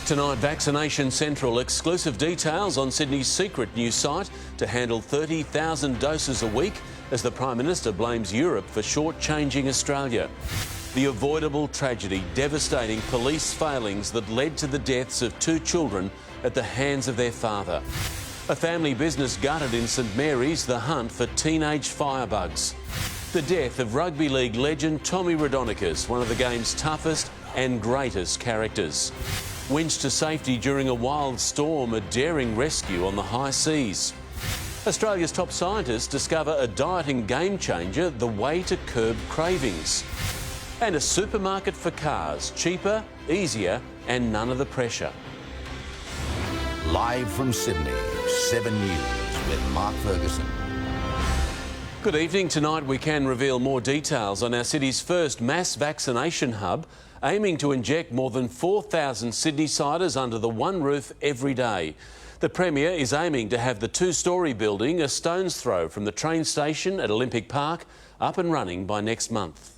Tonight, Vaccination Central, exclusive details on Sydney's secret new site to handle 30,000 doses a week as the Prime Minister blames Europe for shortchanging Australia. The avoidable tragedy, devastating police failings that led to the deaths of 2 children at the hands of their father. A family business gutted in St Mary's, the hunt for teenage firebugs. The death of rugby league legend Tommy Raudonikis, one of the game's toughest and greatest characters. Winched to safety during a wild storm, a daring rescue on the high seas. Australia's top scientists discover a dieting game changer, the way to curb cravings. And a supermarket for cars, cheaper, easier and none of the pressure. Live from Sydney, 7 News with Mark Ferguson. Good evening. Tonight we can reveal more details on our city's first mass vaccination hub, aiming to inject more than 4,000 Sydney-siders under the one roof every day. The Premier is aiming to have the 2-storey building, a stone's throw from the train station at Olympic Park, up and running by next month.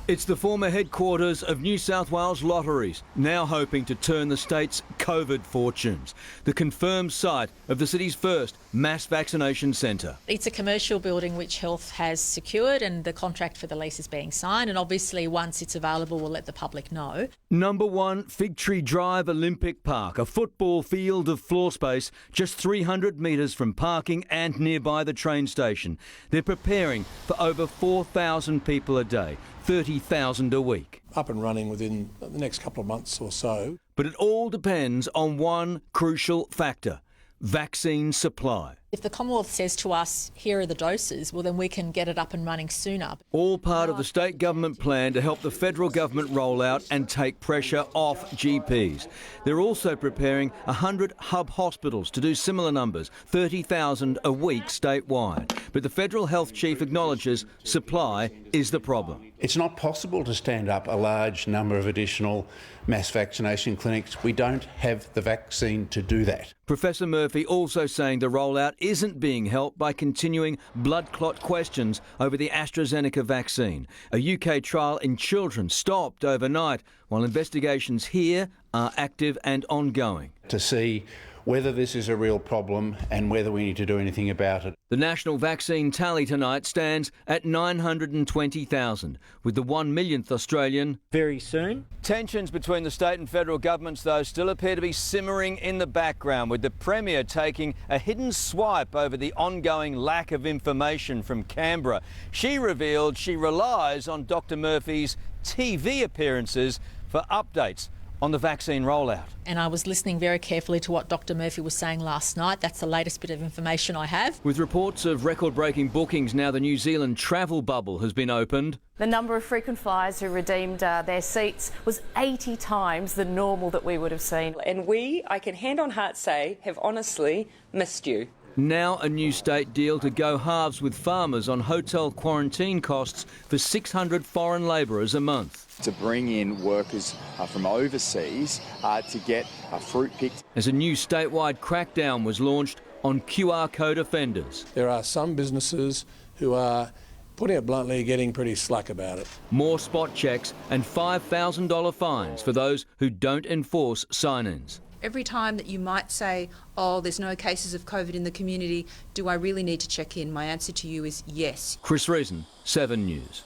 It's the former headquarters of New South Wales Lotteries, now hoping to turn the state's COVID fortunes. The confirmed site of the city's first mass vaccination centre. It's a commercial building which Health has secured and the contract for the lease is being signed, and obviously once it's available we'll let the public know. Number 1 Fig Tree Drive, Olympic Park, a football field of floor space just 300 metres from parking and nearby the train station. They're preparing for over 4,000 people a day. 30,000 a week. Up and running within the next couple of months or so. But it all depends on one crucial factor: vaccine supply. If the Commonwealth says to us, here are the doses, well then we can get it up and running sooner. All part of the state government plan to help the federal government roll out and take pressure off GPs. They're also preparing 100 hub hospitals to do similar numbers, 30,000 a week statewide. But the federal health chief acknowledges supply is the problem. It's not possible to stand up a large number of additional mass vaccination clinics. We don't have the vaccine to do that. Professor Murphy also saying the rollout isn't being helped by continuing blood clot questions over the AstraZeneca vaccine. A UK trial in children stopped overnight, while investigations here are active and ongoing. To see whether this is a real problem and whether we need to do anything about it. The national vaccine tally tonight stands at 920,000, with the 1 millionth Australian very soon. Tensions between the state and federal governments, though, still appear to be simmering in the background, with the Premier taking a hidden swipe over the ongoing lack of information from Canberra. She revealed she relies on Dr Murphy's TV appearances for updates on the vaccine rollout. And I was listening very carefully to what Dr Murphy was saying last night. That's the latest bit of information I have. With reports of record-breaking bookings now, the New Zealand travel bubble has been opened. The number of frequent flyers who redeemed their seats was 80 times the normal that we would have seen. And we, I can hand on heart say, have honestly missed you. Now a new state deal to go halves with farmers on hotel quarantine costs for 600 foreign labourers a month. To bring in workers from overseas to get fruit picked. As a new statewide crackdown was launched on QR code offenders. There are some businesses who are, putting it bluntly, getting pretty slack about it. More spot checks and $5,000 fines for those who don't enforce sign-ins. Every time that you might say, oh, there's no cases of COVID in the community, do I really need to check in? My answer to you is yes. Chris Reason, 7 News.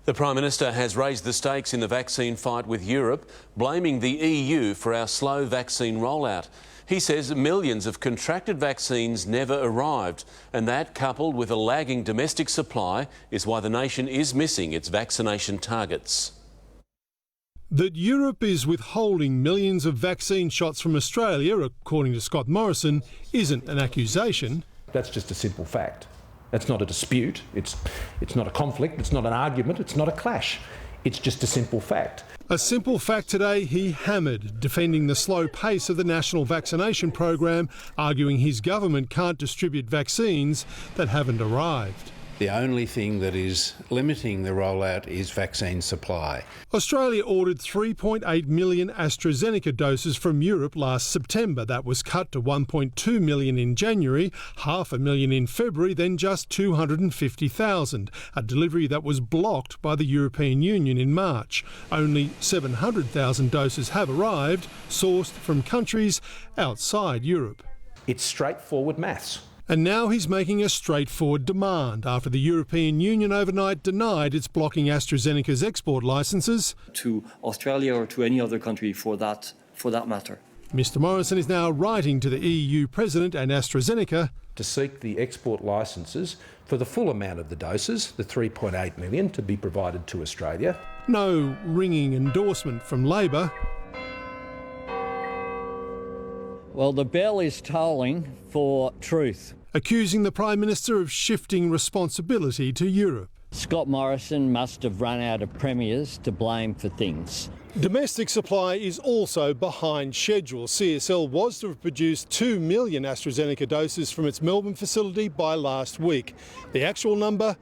The Prime Minister has raised the stakes in the vaccine fight with Europe, blaming the EU for our slow vaccine rollout. He says millions of contracted vaccines never arrived, and that, coupled with a lagging domestic supply, is why the nation is missing its vaccination targets. That Europe is withholding millions of vaccine shots from Australia, according to Scott Morrison, isn't an accusation. That's just a simple fact. That's not a dispute, it's not a conflict, it's not an argument, it's not a clash. It's just a simple fact. A simple fact today he hammered, defending the slow pace of the national vaccination program, arguing his government can't distribute vaccines that haven't arrived. The only thing that is limiting the rollout is vaccine supply. Australia ordered 3.8 million AstraZeneca doses from Europe last September. That was cut to 1.2 million in January, 500,000 in February, then just 250,000, a delivery that was blocked by the European Union in March. Only 700,000 doses have arrived, sourced from countries outside Europe. It's straightforward maths. And now he's making a straightforward demand after the European Union overnight denied it's blocking AstraZeneca's export licences to Australia or to any other country for that matter. Mr Morrison is now writing to the EU President and AstraZeneca to seek the export licences for the full amount of the doses, the 3.8 million, to be provided to Australia. No ringing endorsement from Labor. Well, the bell is tolling for truth. Accusing the Prime Minister of shifting responsibility to Europe. Scott Morrison must have run out of premiers to blame for things. Domestic supply is also behind schedule. CSL was to have produced 2 million AstraZeneca doses from its Melbourne facility by last week. The actual number,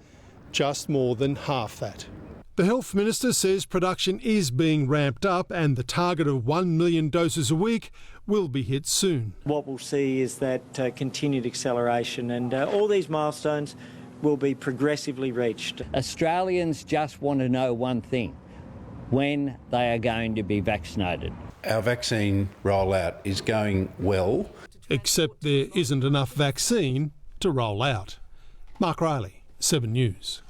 just more than half that. The Health Minister says production is being ramped up and the target of 1 million doses a week will be hit soon. What we'll see is that continued acceleration, and all these milestones will be progressively reached. Australians just want to know one thing: when they are going to be vaccinated. Our vaccine rollout is going well. Except there isn't enough vaccine to roll out. Mark Riley, 7 News.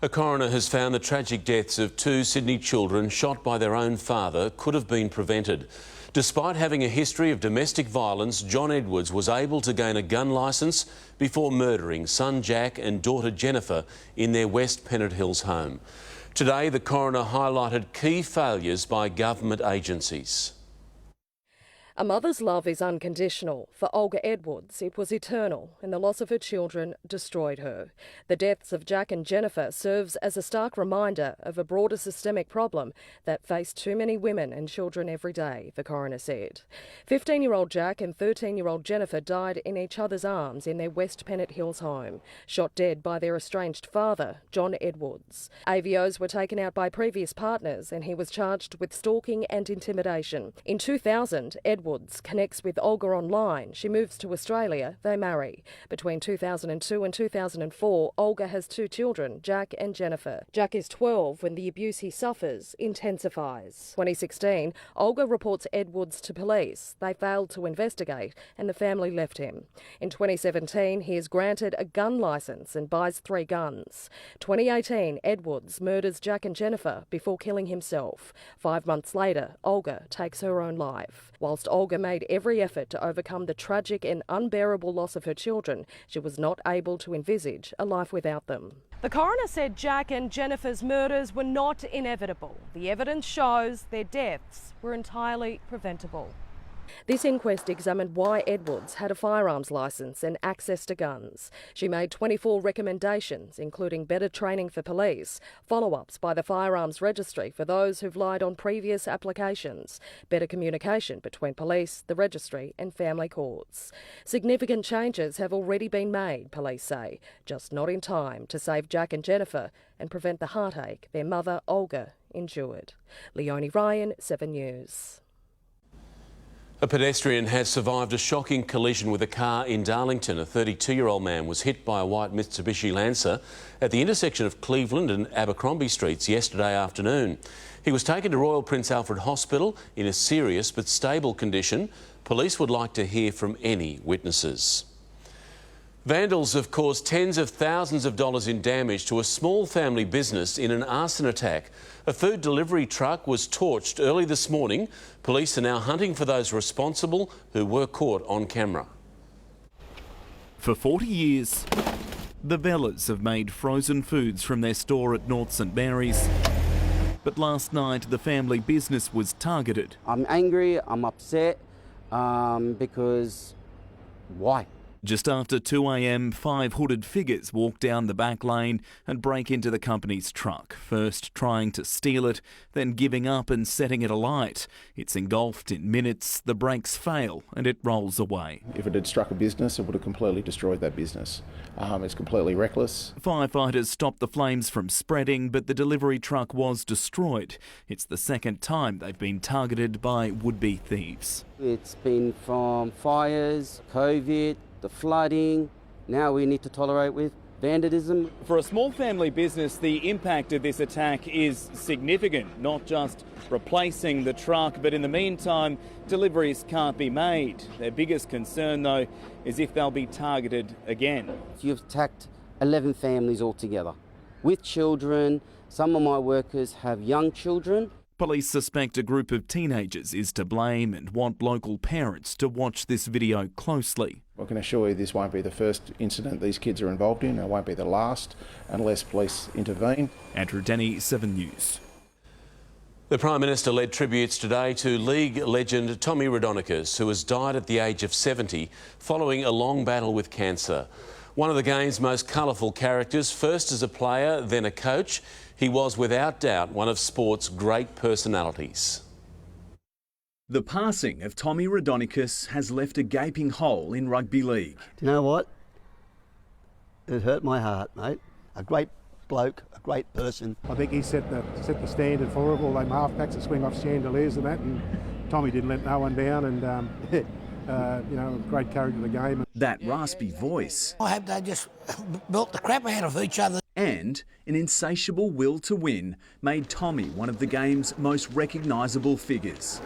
A coroner has found the tragic deaths of 2 Sydney children shot by their own father could have been prevented. Despite having a history of domestic violence, John Edwards was able to gain a gun licence before murdering son Jack and daughter Jennifer in their West Pennant Hills home. Today, the coroner highlighted key failures by government agencies. A mother's love is unconditional. For Olga Edwards, it was eternal, and the loss of her children destroyed her. The deaths of Jack and Jennifer serves as a stark reminder of a broader systemic problem that faced too many women and children every day, the coroner said. 15-year-old Jack and 13-year-old Jennifer died in each other's arms in their West Pennant Hills home, shot dead by their estranged father, John Edwards. AVOs were taken out by previous partners, and he was charged with stalking and intimidation. In 2000, Edwards connects with Olga online. She moves to Australia. They marry. Between 2002 and 2004, Olga has 2 children, Jack and Jennifer. Jack is 12 when the abuse he suffers intensifies. 2016, Olga reports Edwards to police. They failed to investigate and the family left him. In 2017, he is granted a gun licence and buys 3 guns. 2018, Edwards murders Jack and Jennifer before killing himself. 5 months later, Olga takes her own life. Whilst Olga made every effort to overcome the tragic and unbearable loss of her children, she was not able to envisage a life without them. The coroner said Jack and Jennifer's murders were not inevitable. The evidence shows their deaths were entirely preventable. This inquest examined why Edwards had a firearms licence and access to guns. She made 24 recommendations, including better training for police, follow-ups by the Firearms Registry for those who've lied on previous applications, better communication between police, the registry and family courts. Significant changes have already been made, police say, just not in time to save Jack and Jennifer and prevent the heartache their mother, Olga, endured. Leonie Ryan, 7 News. A pedestrian has survived a shocking collision with a car in Darlington. A 32-year-old man was hit by a white Mitsubishi Lancer at the intersection of Cleveland and Abercrombie Streets yesterday afternoon. He was taken to Royal Prince Alfred Hospital in a serious but stable condition. Police would like to hear from any witnesses. Vandals have caused tens of thousands of dollars in damage to a small family business in an arson attack. A food delivery truck was torched early this morning. Police are now hunting for those responsible who were caught on camera. For 40 years, the Vellas have made frozen foods from their store at North St Mary's. But last night, the family business was targeted. I'm angry, I'm upset, because why? Just after 2 a.m, 5 hooded figures walk down the back lane and break into the company's truck, first trying to steal it, then giving up and setting it alight. It's engulfed in minutes, the brakes fail and it rolls away. If it had struck a business, it would have completely destroyed that business. It's completely reckless. Firefighters stopped the flames from spreading, but the delivery truck was destroyed. It's the second time they've been targeted by would-be thieves. It's been from fires, COVID, the flooding. Now we need to tolerate with vandalism. For a small family business, the impact of this attack is significant, not just replacing the truck, but in the meantime, deliveries can't be made. Their biggest concern, though, is if they'll be targeted again. You've attacked 11 families altogether, with children. Some of my workers have young children. Police suspect a group of teenagers is to blame and want local parents to watch this video closely. I can assure you this won't be the first incident these kids are involved in. It won't be the last unless police intervene. Andrew Denny, 7 News. The Prime Minister led tributes today to League legend Tommy Raudonikis, who has died at the age of 70 following a long battle with cancer. One of the game's most colourful characters, first as a player, then a coach, he was without doubt one of sport's great personalities. The passing of Tommy Raudonikis has left a gaping hole in rugby league. Do you know what? It hurt my heart, mate. A great bloke, a great person. I think he set the standard for it, all them halfbacks that swing off chandeliers and that, and Tommy didn't let no one down, and you know, a great character of the game. That raspy voice. I hope they just built the crap out of each other. And an insatiable will to win made Tommy one of the game's most recognisable figures.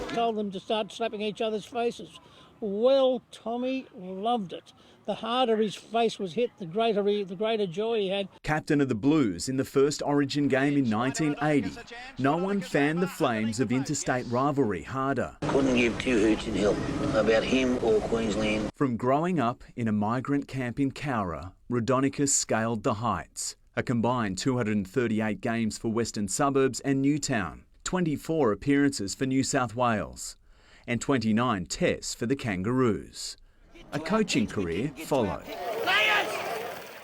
Told them to start slapping each other's faces. Well, Tommy loved it. The harder his face was hit, the greater joy he had. Captain of the Blues in the first Origin game in 1980, no one fanned the flames of interstate rivalry harder. Couldn't give two hoots in hell about him or Queensland. From growing up in a migrant camp in Cowra, Raudonikis scaled the heights. A combined 238 games for Western Suburbs and Newtown, 24 appearances for New South Wales, and 29 tests for the Kangaroos. A coaching career followed.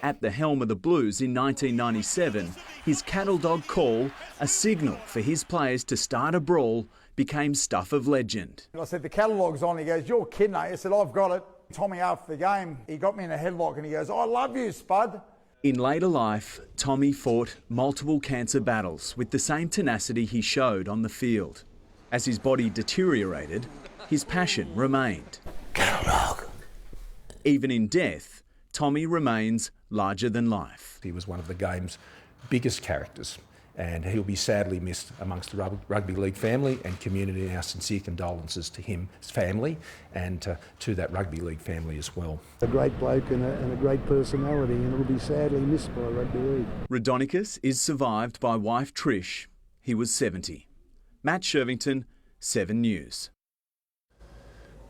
At the helm of the Blues in 1997, his cattle dog call, a signal for his players to start a brawl, became stuff of legend. I said, the cattle dog's on. He goes, you're kidding, eh? I said, I've got it. Tommy, after the game, he got me in a headlock and he goes, I love you, Spud. In later life, Tommy fought multiple cancer battles with the same tenacity he showed on the field. As his body deteriorated, his passion remained. Cattle dog. Even in death, Tommy remains larger than life. He was one of the game's biggest characters, and he'll be sadly missed amongst the rugby league family and community. Our sincere condolences to him, his family, and to that rugby league family as well. A great bloke and a great personality, and it'll be sadly missed by rugby league. Raudonikis is survived by wife Trish. He was 70. Matt Shervington, 7 News.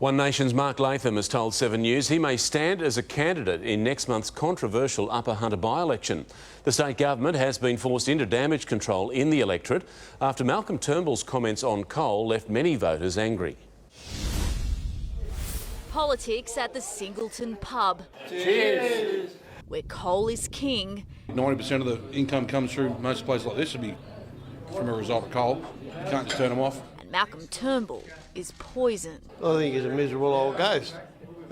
One Nation's Mark Latham has told 7 News he may stand as a candidate in next month's controversial Upper Hunter by-election. The state government has been forced into damage control in the electorate after Malcolm Turnbull's comments on coal left many voters angry. Politics at the Singleton pub. Cheers! Where coal is king. 90% of the income comes through most places like this would be from a result of coal. You can't just turn them off. And Malcolm Turnbull is poison. I think he's a miserable old ghost.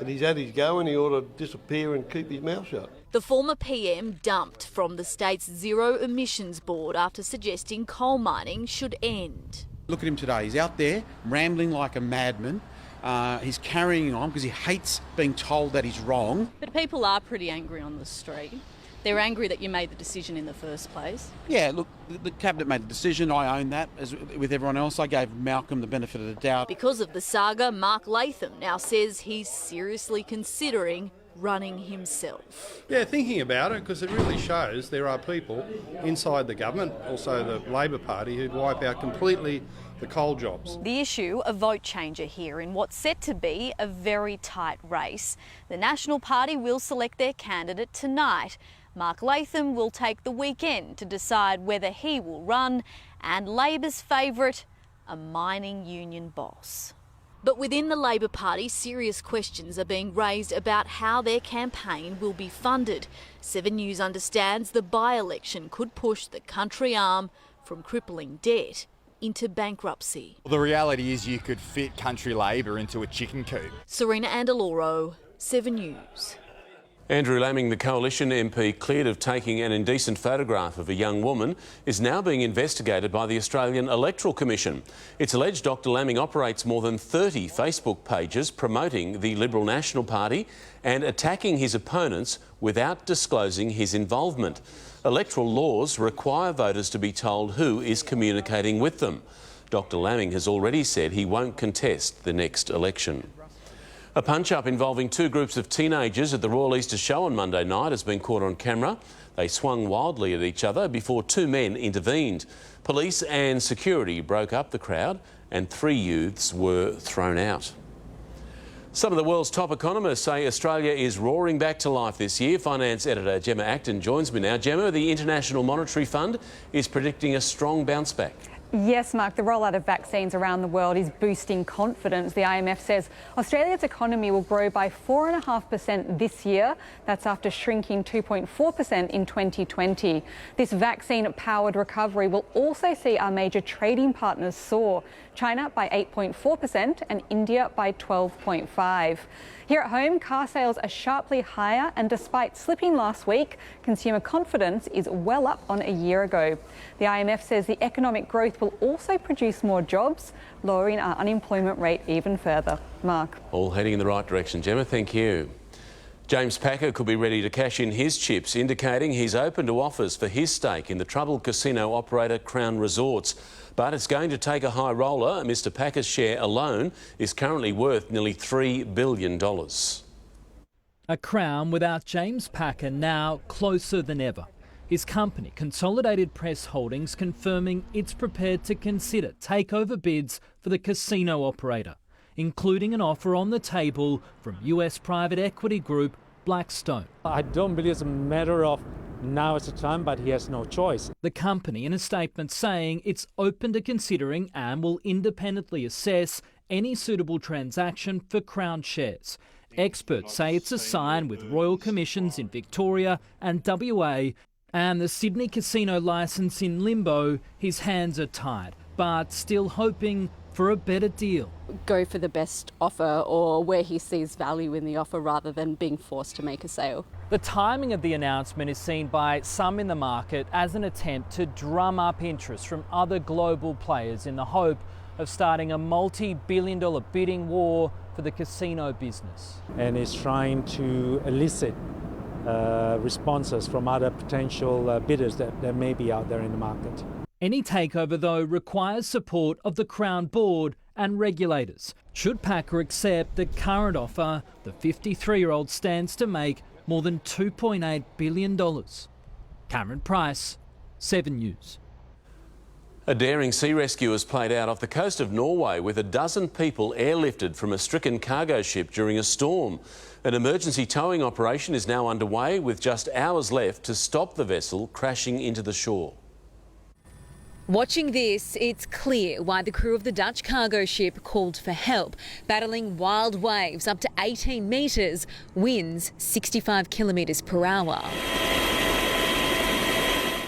And he's had his go and he ought to disappear and keep his mouth shut. The former PM dumped from the state's Zero Emissions Board after suggesting coal mining should end. Look at him today. He's out there rambling like a madman. He's carrying on because he hates being told that he's wrong. But people are pretty angry on the street. They're angry that you made the decision in the first place. Yeah, look, the Cabinet made the decision. I own that, as with everyone else. I gave Malcolm the benefit of the doubt. Because of the saga, Mark Latham now says he's seriously considering running himself. Yeah, thinking about it, because it really shows there are people inside the government, also the Labor Party, who'd wipe out completely the coal jobs. The issue, a vote changer here in what's set to be a very tight race. The National Party will select their candidate tonight. Mark Latham will take the weekend to decide whether he will run, and Labor's favourite, a mining union boss. But within the Labor Party, serious questions are being raised about how their campaign will be funded. 7 News understands the by-election could push the country arm from crippling debt into bankruptcy. Well, the reality is you could fit Country Labor into a chicken coop. Serena Andaloro, 7 News. Andrew Laming, the Coalition MP cleared of taking an indecent photograph of a young woman, is now being investigated by the Australian Electoral Commission. It's alleged Dr Laming operates more than 30 Facebook pages promoting the Liberal National Party and attacking his opponents without disclosing his involvement. Electoral laws require voters to be told who is communicating with them. Dr Laming has already said he won't contest the next election. A punch-up involving 2 groups of teenagers at the Royal Easter Show on Monday night has been caught on camera. They swung wildly at each other before 2 men intervened. Police and security broke up the crowd and 3 youths were thrown out. Some of the world's top economists say Australia is roaring back to life this year. Finance editor Gemma Acton joins me now. Gemma, the International Monetary Fund is predicting a strong bounce back. Yes, Mark, the rollout of vaccines around the world is boosting confidence. The IMF says Australia's economy will grow by 4.5% this year. That's after shrinking 2.4% in 2020. This vaccine-powered recovery will also see our major trading partners soar. China by 8.4% and India by 12.5%. Here at home, car sales are sharply higher, and despite slipping last week, consumer confidence is well up on a year ago. The IMF says the economic growth will also produce more jobs, lowering our unemployment rate even further. Mark. All heading in the right direction, Gemma. Thank you. James Packer could be ready to cash in his chips, indicating he's open to offers for his stake in the troubled casino operator Crown Resorts. But it's going to take a high roller. Mr Packer's share alone is currently worth nearly $3 billion. A Crown without James Packer now closer than ever. His company, Consolidated Press Holdings, confirming it's prepared to consider takeover bids for the casino operator, including an offer on the table from US private equity group Blackstone. I don't believe it's a matter of now is the time, but he has no choice. The company in a statement saying it's open to considering and will independently assess any suitable transaction for Crown shares. Experts say it's a sign with royal commissions in Victoria and WA and the Sydney casino licence in limbo, his hands are tied, but still hoping for a better deal. Go for the best offer or where he sees value in the offer rather than being forced to make a sale. The timing of the announcement is seen by some in the market as an attempt to drum up interest from other global players in the hope of starting a multi-billion-dollar bidding war for the casino business. And is trying to elicit responses from other potential bidders that may be out there in the market. Any takeover, though, requires support of the Crown board and regulators. Should Packer accept the current offer, the 53-year-old stands to make more than $2.8 billion. Cameron Price, 7 News. A daring sea rescue has played out off the coast of Norway with a dozen people airlifted from a stricken cargo ship during a storm. An emergency towing operation is now underway with just hours left to stop the vessel crashing into the shore. Watching this, it's clear why the crew of the Dutch cargo ship called for help, battling wild waves up to 18 metres, winds 65 kilometres per hour.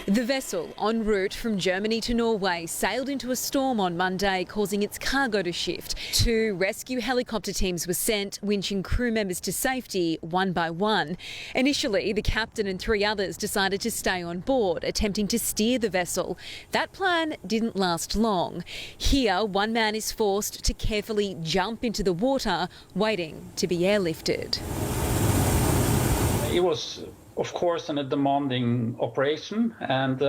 The vessel, en route from Germany to Norway, sailed into a storm on Monday, causing its cargo to shift. 2 rescue helicopter teams were sent, winching crew members to safety one by one. Initially, the captain and 3 others decided to stay on board, attempting to steer the vessel. That plan didn't last long. Here, one man is forced to carefully jump into the water, waiting to be airlifted. It was, of course, a demanding operation and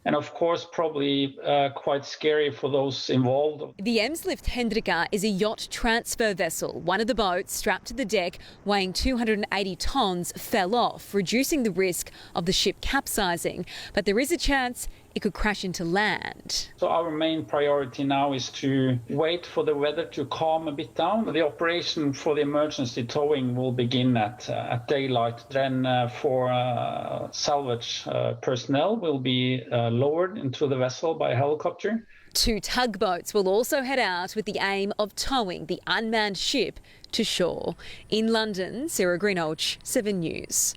of course probably quite scary for those involved. The Emslift Hendrika is a yacht transfer vessel. One of the boats strapped to the deck weighing 280 tonnes fell off, reducing the risk of the ship capsizing. But there is a chance it could crash into land. So our main priority now is to wait for the weather to calm a bit down. The operation for the emergency towing will begin at daylight. Then for salvage personnel will be lowered into the vessel by helicopter. 2 tugboats will also head out with the aim of towing the unmanned ship to shore. In London, Sarah Greenhalgh, 7 News.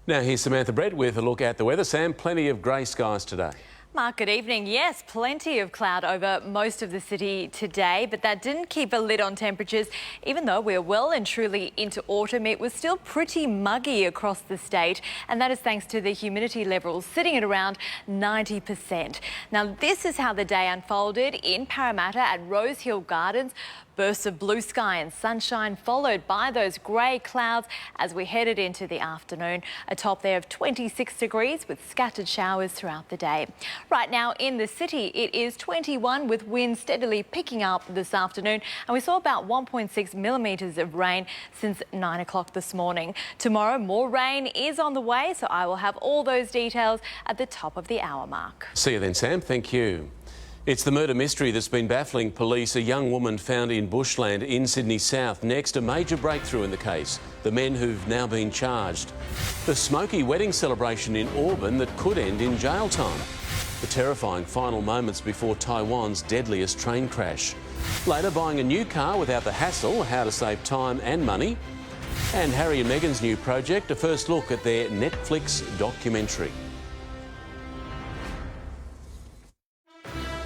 Now here's Samantha Brett with a look at the weather. Sam, plenty of grey skies today. Mark, good evening. Yes, plenty of cloud over most of the city today, but that didn't keep a lid on temperatures. Even though we're well and truly into autumn, it was still pretty muggy across the state, and that is thanks to the humidity levels sitting at around 90%. Now, this is how the day unfolded in Parramatta at Rose Hill Gardens. Bursts of blue sky and sunshine followed by those grey clouds as we headed into the afternoon. A top there of 26 degrees with scattered showers throughout the day. Right now in the city, it is 21 with winds steadily picking up this afternoon, and we saw about 1.6 millimetres of rain since 9 o'clock this morning. Tomorrow, more rain is on the way, so I will have all those details at the top of the hour mark. See you then, Sam. Thank you. It's the murder mystery that's been baffling police. A young woman found in bushland in Sydney South. Next, a major breakthrough in the case. The men who've now been charged. The smoky wedding celebration in Auburn that could end in jail time. The terrifying final moments before Taiwan's deadliest train crash. Later, buying a new car without the hassle, how to save time and money. And Harry and Meghan's new project, a first look at their Netflix documentary.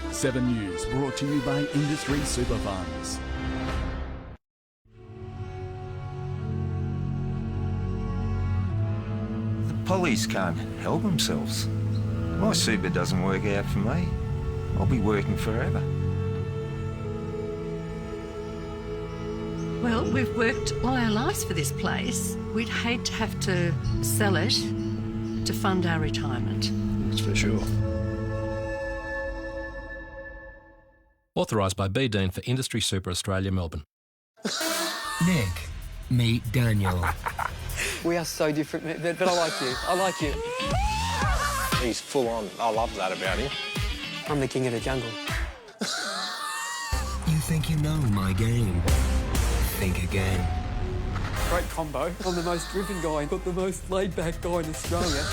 7 News brought to you by Industry Super Funds. The police can't help themselves. My super doesn't work out for me. I'll be working forever. Well, we've worked all our lives for this place. We'd hate to have to sell it to fund our retirement. That's for sure. Authorised by B. Dean for Industry Super Australia, Melbourne. Nick, meet Daniel. We are so different, but I like you. I like you. He's full on. I love that about him. I'm the king of the jungle. You think you know my game? Think again. Great combo. I'm the most driven guy, got the most laid-back guy in Australia.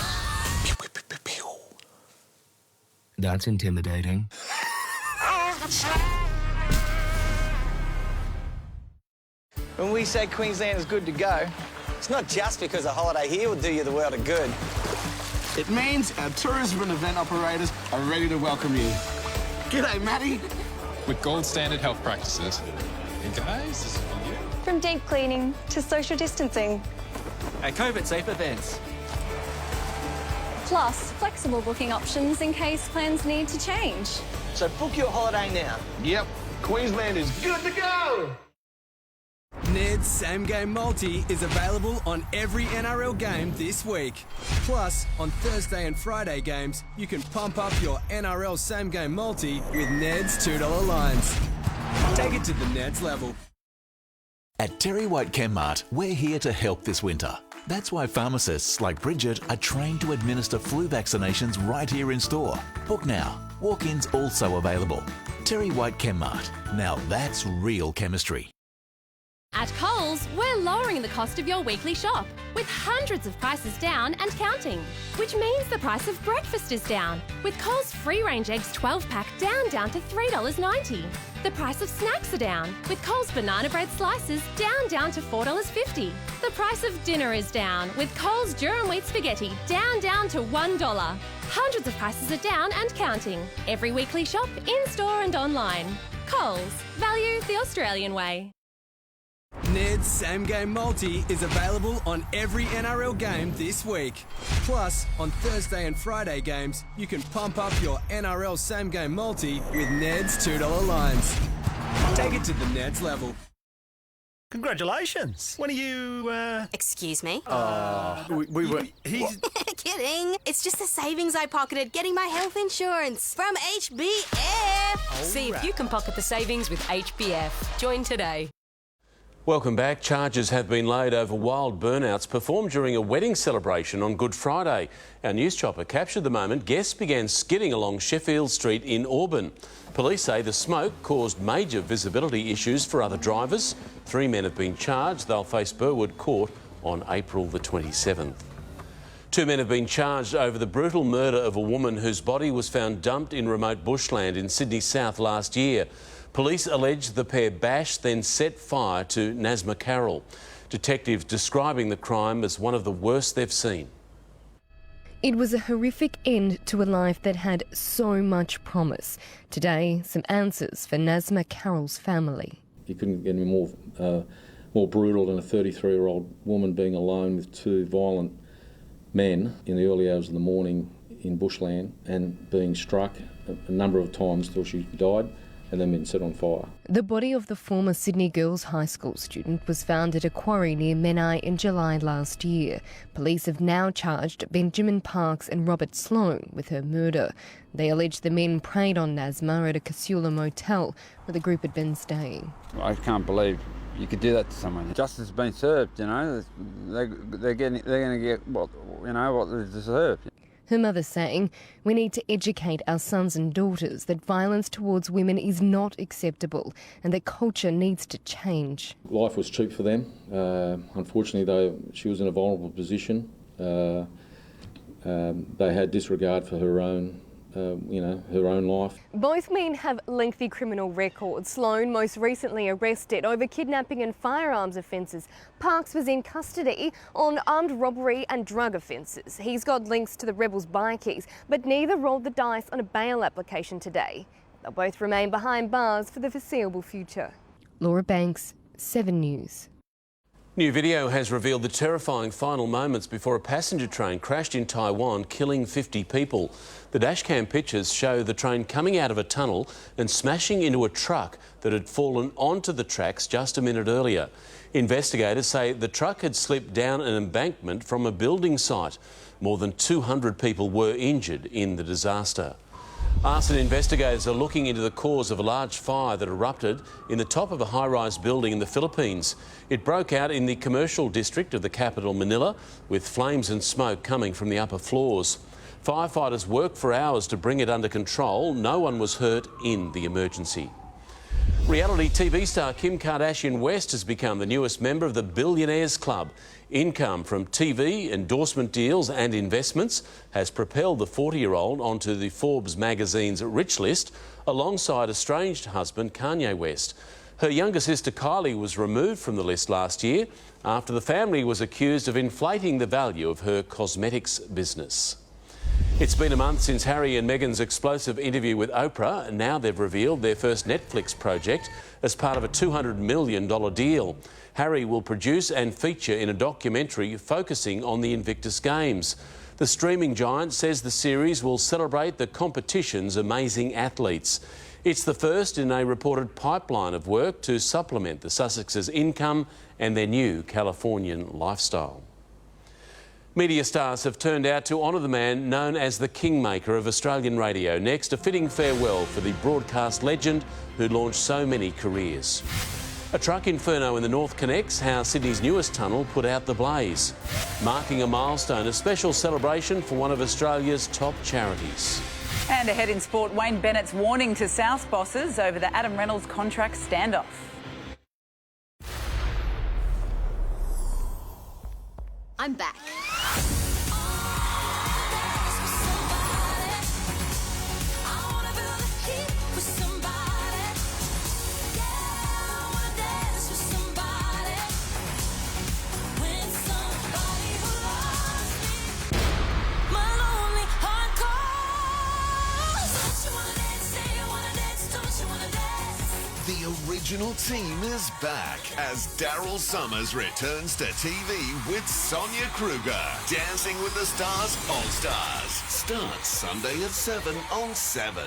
That's intimidating. When we say Queensland is good to go, it's not just because a holiday here will do you the world of good. It means our tourism and event operators are ready to welcome you. G'day, Matty. With gold standard health practices. Hey guys, this is for you. From deep cleaning to social distancing. And COVID-safe events. Plus, flexible booking options in case plans need to change. So book your holiday now. Yep, Queensland is good to go. Ned's Same Game Multi is available on every NRL game this week. Plus, on Thursday and Friday games, you can pump up your NRL Same Game Multi with Ned's $2 lines. Take it to the Ned's level. At Terry White Chemmart, we're here to help this winter. That's why pharmacists like Bridget are trained to administer flu vaccinations right here in store. Book now. Walk-ins also available. Terry White Chemmart. Now that's real chemistry. At Coles, we're lowering the cost of your weekly shop with hundreds of prices down and counting, which means the price of breakfast is down, with Coles free-range eggs 12-pack down to $3.90. The price of snacks are down, with Coles banana bread slices down to $4.50. The price of dinner is down, with Coles durum wheat spaghetti down to $1. Hundreds of prices are down and counting. Every weekly shop, in-store and online. Coles. Value the Australian way. Ned's Same Game Multi is available on every NRL game this week. Plus, on Thursday and Friday games, you can pump up your NRL Same Game Multi with Ned's $2 lines. Take it to the Ned's level. Congratulations. When are you, Excuse me? we were... Kidding. It's just the savings I pocketed getting my health insurance from HBF. See if you can pocket the savings with HBF. Join today. Welcome back. Charges have been laid over wild burnouts performed during a wedding celebration on Good Friday. Our news chopper captured the moment guests began skidding along Sheffield Street in Auburn. Police say the smoke caused major visibility issues for other drivers. 3 men have been charged. They'll face Burwood Court on April the 27th. 2 men have been charged over the brutal murder of a woman whose body was found dumped in remote bushland in Sydney South last year. Police allege the pair bashed, then set fire to Nazma Carroll. Detectives describing the crime as one of the worst they've seen. It was a horrific end to a life that had so much promise. Today, some answers for Nazma Carroll's family. You couldn't get any more brutal than a 33-year-old woman being alone with 2 violent men in the early hours of the morning in bushland and being struck a number of times till she died, and then been set on fire. The body of the former Sydney Girls High School student was found at a quarry near Menai in July last year. Police have now charged Benjamin Parks and Robert Sloan with her murder. They allege the men preyed on Nazma at a Casula motel where the group had been staying. I can't believe you could do that to someone. Justice has been served, you know. They're going to get what they deserve. Her mother saying, "We need to educate our sons and daughters that violence towards women is not acceptable and that culture needs to change." Life was cheap for them. Unfortunately, she was in a vulnerable position. They had disregard for her own life. Both men have lengthy criminal records. Sloan most recently arrested over kidnapping and firearms offences. Parks was in custody on armed robbery and drug offences. He's got links to the rebels' bikies, but neither rolled the dice on a bail application today. They'll both remain behind bars for the foreseeable future. Laura Banks, 7 News. New video has revealed the terrifying final moments before a passenger train crashed in Taiwan, killing 50 people. The dashcam pictures show the train coming out of a tunnel and smashing into a truck that had fallen onto the tracks just a minute earlier. Investigators say the truck had slipped down an embankment from a building site. More than 200 people were injured in the disaster. Arson investigators are looking into the cause of a large fire that erupted in the top of a high-rise building in the Philippines. It broke out in the commercial district of the capital, Manila, with flames and smoke coming from the upper floors. Firefighters worked for hours to bring it under control. No one was hurt in the emergency. Reality TV star Kim Kardashian West has become the newest member of the Billionaires Club. Income from TV, endorsement deals and investments has propelled the 40-year-old onto the Forbes magazine's rich list alongside estranged husband Kanye West. Her younger sister Kylie was removed from the list last year after the family was accused of inflating the value of her cosmetics business. It's been a month since Harry and Meghan's explosive interview with Oprah. Now they've revealed their first Netflix project as part of a $200 million deal. Harry will produce and feature in a documentary focusing on the Invictus Games. The streaming giant says the series will celebrate the competition's amazing athletes. It's the first in a reported pipeline of work to supplement the Sussexes' income and their new Californian lifestyle. Media stars have turned out to honour the man known as the kingmaker of Australian radio. Next, a fitting farewell for the broadcast legend who launched so many careers. A truck inferno in the north connects how Sydney's newest tunnel put out the blaze. Marking a milestone, a special celebration for one of Australia's top charities. And ahead in sport, Wayne Bennett's warning to South bosses over the Adam Reynolds contract standoff. I'm back. The original team is back as Daryl Summers returns to TV with Sonia Kruger. Dancing with the Stars All-Stars starts Sunday at 7 on 7.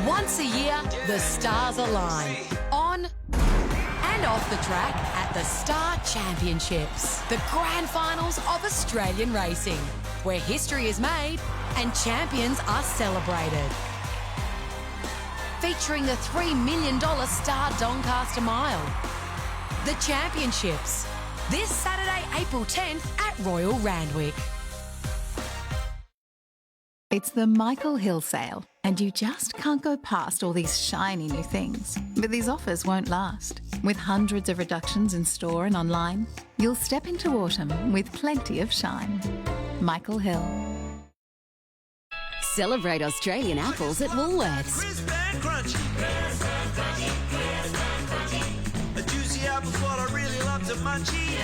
Once a year, the stars align. On and off the track at the Star Championships, the grand finals of Australian racing, where history is made and champions are celebrated. featuring the $3 million Star Doncaster Mile. The Championships, this Saturday, April 10th at Royal Randwick. It's the Michael Hill sale, and you just can't go past all these shiny new things. But these offers won't last. With hundreds of reductions in store and online, you'll step into autumn with plenty of shine. Michael Hill. Celebrate Australian apples at Woolworths. Crisp and crunchy. Crisp and crunchy. Crisp and crunchy. A juicy apple's what I really love to munchie.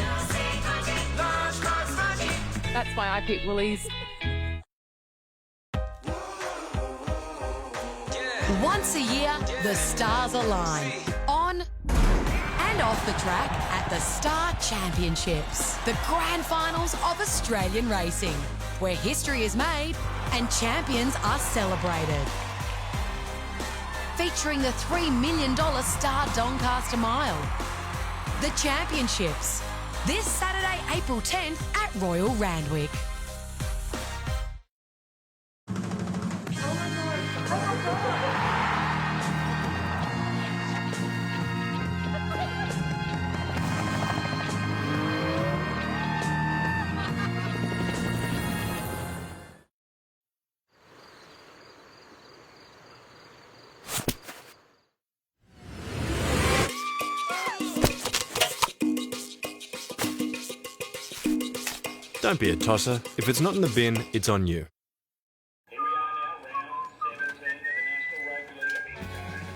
Large, large, crunchy. That's why I pick Woolies. Once a year, the stars align. On and off the track at the Star Championships, the grand finals of Australian racing, where history is made and champions are celebrated. Featuring the $3 million Star Doncaster Mile. The Championships, this Saturday, April 10th at Royal Randwick. Don't be a tosser. If it's not in the bin, it's on you.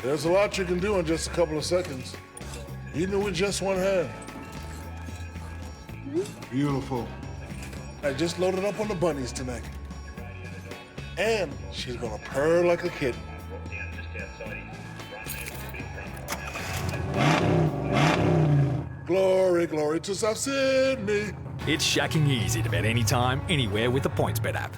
There's a lot you can do in just a couple of seconds, even with just one hand. Beautiful. I just loaded up on the bunnies tonight. And she's gonna purr like a kitten. Glory, glory to South Sydney. It's shacking easy to bet anytime, anywhere with the PointsBet app.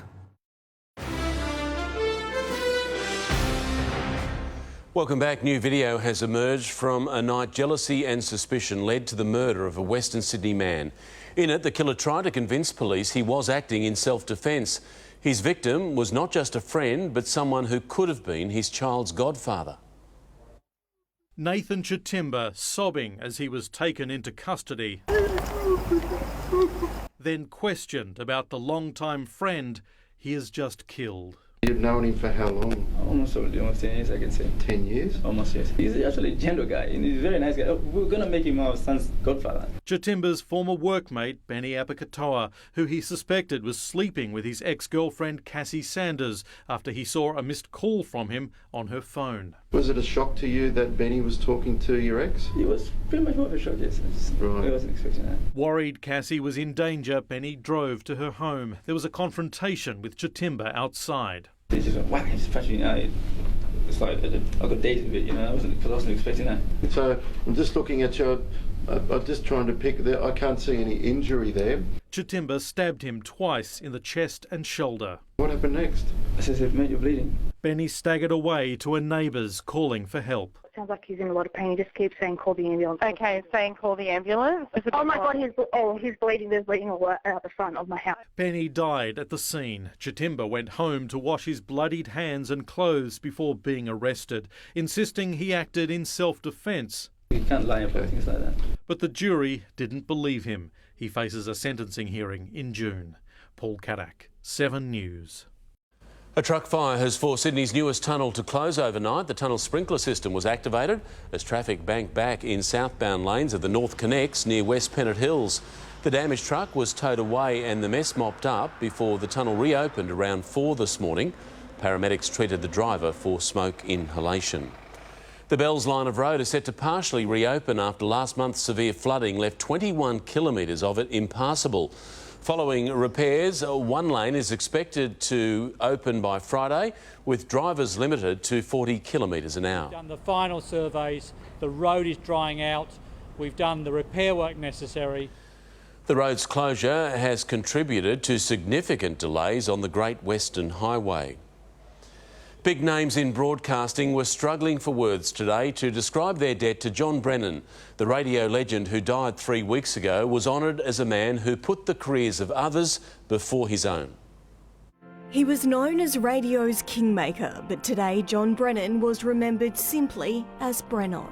Welcome back. New video has emerged from a night jealousy and suspicion led to the murder of a Western Sydney man. In it, the killer tried to convince police he was acting in self-defence. His victim was not just a friend, but someone who could have been his child's godfather. Nathan Chitimba sobbing as he was taken into custody, then questioned about the long-time friend he has just killed. You've known him for how long? Almost 10 years, I can say. 10 years? Almost, yes. He's actually a gentle guy, and he's a very nice guy. We're going to make him our son's godfather. Chitimba's former workmate, Benny Apakatoa, who he suspected was sleeping with his ex-girlfriend Cassie Sanders after he saw a missed call from him on her phone. Was it a shock to you that Benny was talking to your ex? It was pretty much more of a shock, yes. Right. I wasn't expecting that. Worried Cassie was in danger, Benny drove to her home. There was a confrontation with Chitimba outside. It's just like, wow, he's flashing out. It's like, I got dazed a bit, you know, I wasn't expecting that. So, I'm just looking at your, I'm just trying to pick there, I can't see any injury there. Chitimba stabbed him twice in the chest and shoulder. What happened next? I said, mate, you're bleeding. Benny staggered away to a neighbour's calling for help. Sounds like he's in a lot of pain. He just keeps saying, call the ambulance. Okay, saying call the ambulance. Oh my God, he's bleeding. There's bleeding all out the front of my house. Benny died at the scene. Chitimba went home to wash his bloodied hands and clothes before being arrested, insisting he acted in self-defence. You can't lie about things like that. But the jury didn't believe him. He faces a sentencing hearing in June. Paul Kadak, 7 News. A truck fire has forced Sydney's newest tunnel to close overnight. The tunnel sprinkler system was activated as traffic banked back in southbound lanes of the North Connects near West Pennant Hills. The damaged truck was towed away and the mess mopped up before the tunnel reopened around 4 this morning. Paramedics treated the driver for smoke inhalation. The Bells line of road is set to partially reopen after last month's severe flooding left 21 kilometres of it impassable. Following repairs, one lane is expected to open by Friday, with drivers limited to 40 kilometres an hour. We've done the final surveys, the road is drying out, we've done the repair work necessary. The road's closure has contributed to significant delays on the Great Western Highway. Big names in broadcasting were struggling for words today to describe their debt to John Brennan. The radio legend who died 3 weeks ago was honoured as a man who put the careers of others before his own. He was known as radio's kingmaker, but today John Brennan was remembered simply as Brenno.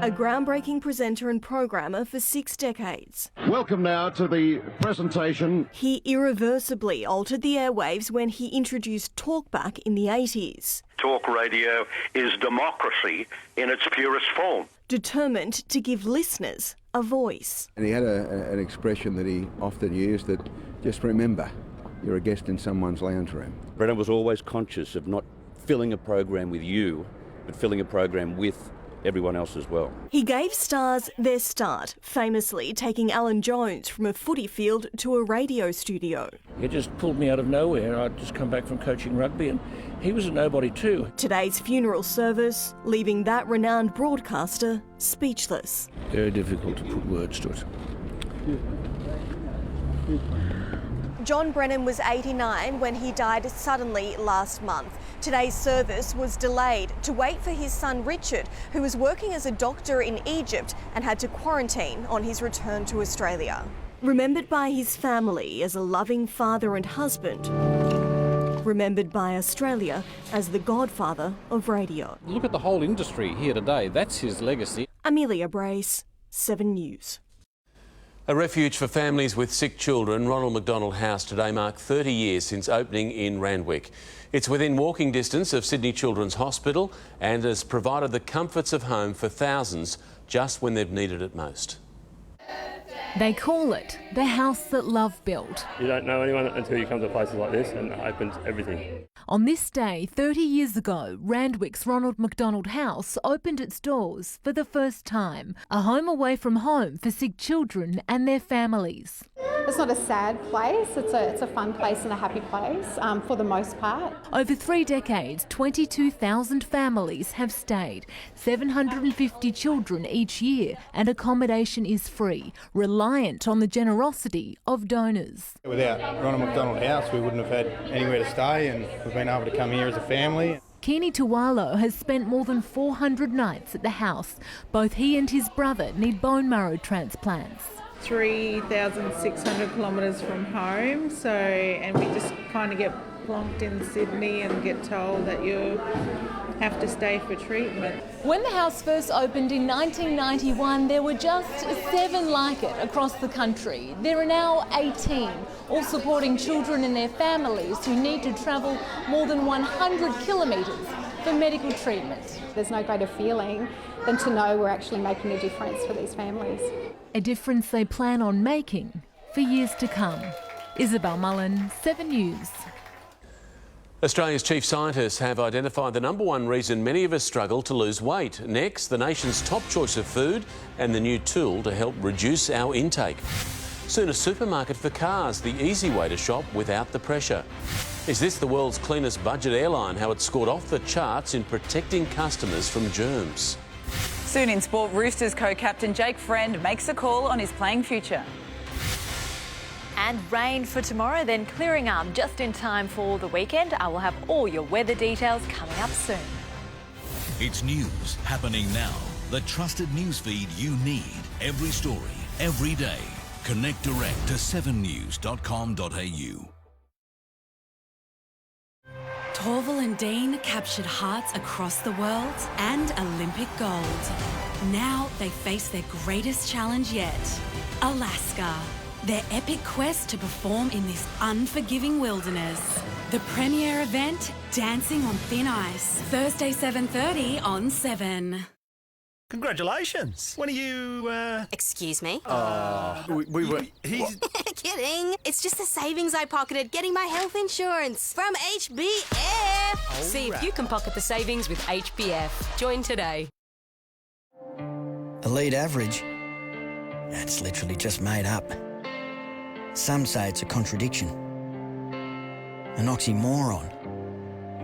A groundbreaking presenter and programmer for 6 decades. Welcome now to the presentation. He irreversibly altered the airwaves when he introduced talkback in the 80s. Talk radio is democracy in its purest form. Determined to give listeners a voice. And he had an expression that he often used, that just remember, you're a guest in someone's lounge room. Brennan was always conscious of not filling a program with you, but filling a program with everyone else as well. He gave stars their start, famously taking Alan Jones from a footy field to a radio studio. He just pulled me out of nowhere. I'd just come back from coaching rugby and he was a nobody too. Today's funeral service, leaving that renowned broadcaster speechless. Very difficult to put words to it. John Brennan was 89 when he died suddenly last month. Today's service was delayed to wait for his son Richard, who was working as a doctor in Egypt and had to quarantine on his return to Australia. Remembered by his family as a loving father and husband. Remembered by Australia as the godfather of radio. Look at the whole industry here today. That's his legacy. Amelia Brace, 7 News. A refuge for families with sick children, Ronald McDonald House today marked 30 years since opening in Randwick. It's within walking distance of Sydney Children's Hospital and has provided the comforts of home for thousands just when they've needed it most. They call it the house that love built. You don't know anyone until you come to places like this, and it opens everything. On this day, 30 years ago, Randwick's Ronald McDonald House opened its doors for the first time. A home away from home for sick children and their families. It's not a sad place, it's a fun place and a happy place for the most part. Over 3 decades, 22,000 families have stayed, 750 children each year, and accommodation is free, reliant on the generosity of donors. Without Ronald McDonald House, we wouldn't have had anywhere to stay, and we've been able to come here as a family. Kearney Tuwalo has spent more than 400 nights at the house. Both he and his brother need bone marrow transplants. 3,600 kilometres from home, and we just kind of get plonked in Sydney and get told that you have to stay for treatment. When the house first opened in 1991, there were just 7 like it across the country. There are now 18, all supporting children and their families who need to travel more than 100 kilometres for medical treatment. There's no greater feeling than to know we're actually making a difference for these families. A difference they plan on making for years to come. Isabel Mullen, 7 News. Australia's chief scientists have identified the #1 reason many of us struggle to lose weight. Next, the nation's top choice of food and the new tool to help reduce our intake. Soon a supermarket for cars, the easy way to shop without the pressure. Is this the world's cleanest budget airline? How it scored off the charts in protecting customers from germs. Soon in sport, Roosters co-captain Jake Friend makes a call on his playing future. And rain for tomorrow, then clearing up just in time for the weekend. I will have all your weather details coming up soon. It's news happening now. The trusted news feed you need. Every story, every day. Connect direct to 7news.com.au. Torval and Dean captured hearts across the world and Olympic gold. Now they face their greatest challenge yet, Alaska. Their epic quest to perform in this unforgiving wilderness. The premiere event, Dancing on Thin Ice, Thursday 7:30 on 7. Congratulations. When are you, Excuse me? we were... Kidding. It's just the savings I pocketed getting my health insurance from HBF. See if you can pocket the savings with HBF. Join today. Elite average? That's literally just made up. Some say it's a contradiction. An oxymoron.